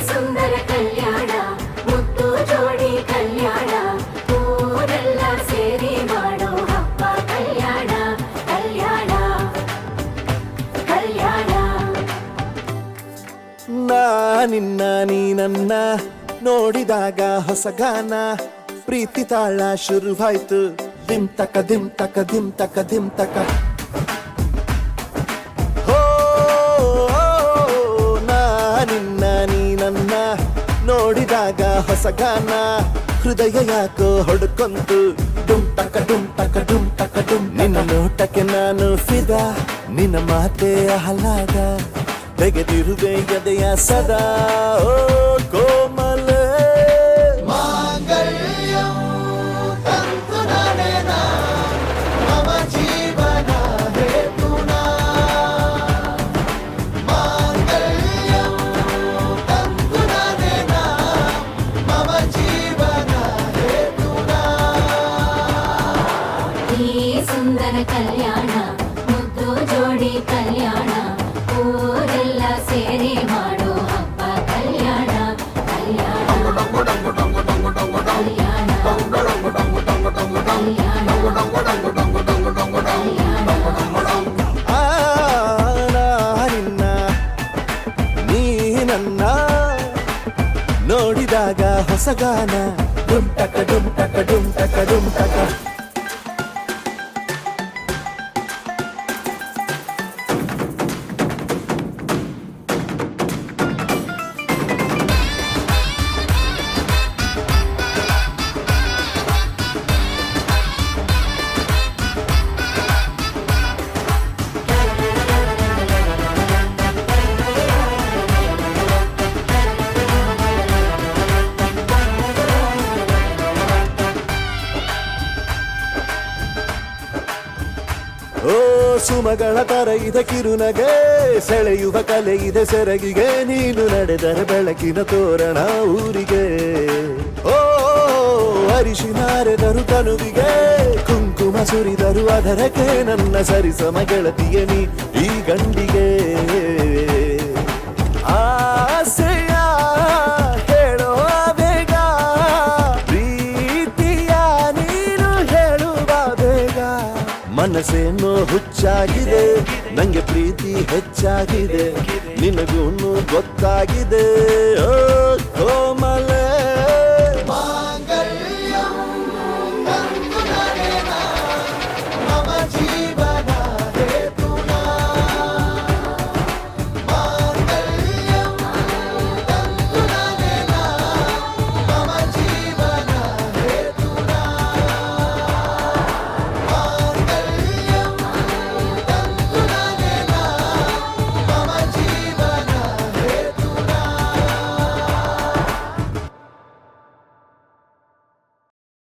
ಸುಂದರ ಕಲ್ಯಾಣ ಮುತ್ತು ಜೋಡಿ ಕಲ್ಯಾಣ ಊರೆಲ್ಲ ಸೇರಿ ಮಾಡೋ ಹಬ್ಬ ಕಲ್ಯಾಣ ಕಲ್ಯಾಣ ಕಲ್ಯಾಣ. ನಿನ್ನ ನೀ ನನ್ನ ನೋಡಿದಾಗ ಹೊಸಗಾನ ಪ್ರೀತಿ ತಾಳ ಶುರುವಾಯ್ತು ದಿಮ್ ತಕ ದಿಮ್ ತಕ ದಿಮ್ ತಕ ದಿಮ್ ತಕ. ನಿನ್ನ ನೀ ನನ್ನ ನೋಡಿದಾಗ ಹೊಸಗಾನ ಹೃದಯ ಯಾಕೋ ಹೊಡ್ಕೊಂತು ಡುಮ್ ತಕ ಡುಮ್ ತಕ ಡುಮ್ ತಕ ಡುಮ್. ನಿನ್ನ ನೋಟಕ್ಕೆ ನಾನು ಫಿದಾ ನಿನ್ನ ಮಾತೆ ಆಹ್ಲಾದ ತೆಗೆದಿರುವೆ ಎದೆಯ ಸದಾ ಓ ಕೋಮಲ ಮಾಂಗಲ್ಯಂ ತಂತು ನಾನೇನ ಮಮ ಜೀವನ ಹೇತುನಾ ಮಾಂಗಲ್ಯಂ ತಂತು ನಾನೇನ ಮಮ ಜೀವನ ಹೇತುನಾ. ಈ ಸುಂದರ ಕಲ್ಯಾಣ ಮುದ್ದು ಜೋಡಿ ಕಲ್ಯಾಣ ಊರೆಲ್ಲ ಸೇರಿ ಮಾಡೋ ಹಬ್ಬ ಕಲ್ಯಾಣ ಕಲ್ಯಾಣ ನಿನ್ನ ನೀ ನನ್ನ ನೋಡಿದಾಗ ಹೊಸಗಾನ ಡುಮ್ ಟಕ ಡುಮ್ ಟಕ ಡುಮ್ ಟಕ ಡುಮ್ ಟಕ. ಓ ಸುಮಗಳ ತರ ಇದೆ ಕಿರುನಗೆ ಸೆಳೆಯುವ ಕಲೆ ಇದೆ ಸೆರಗಿಗೆ ನೀನು ನಡೆದರೆ ಬೆಳಕಿನ ತೋರಣ ಊರಿಗೆ. ಓ ಅರಿಶಿನಾರೆದರು ತನುವಿಗೆ ಕುಂಕುಮ ಸುರಿದರು ಅದರಕ್ಕೆ ನನ್ನ ಸರಿಸಮ ಗೆಳತಿಯ ನೀ ಈ ಗಂಡಿಗೆ. ಆಸೆಯ ಹೇಳೋ ಬೇಗ ಪ್ರೀತಿಯ ನೀನು ಹೇಳುವ ಬೇಗ. ಮನಸ್ಸೇನೋ ಹುಚ್ಚಾಗಿದೆ ನಂಗೆ ಪ್ರೀತಿ ಹೆಚ್ಚಾಗಿದೆ ನಿನಗೂನು ಗೊತ್ತಾಗಿದೆ ಓ ಕೋಮ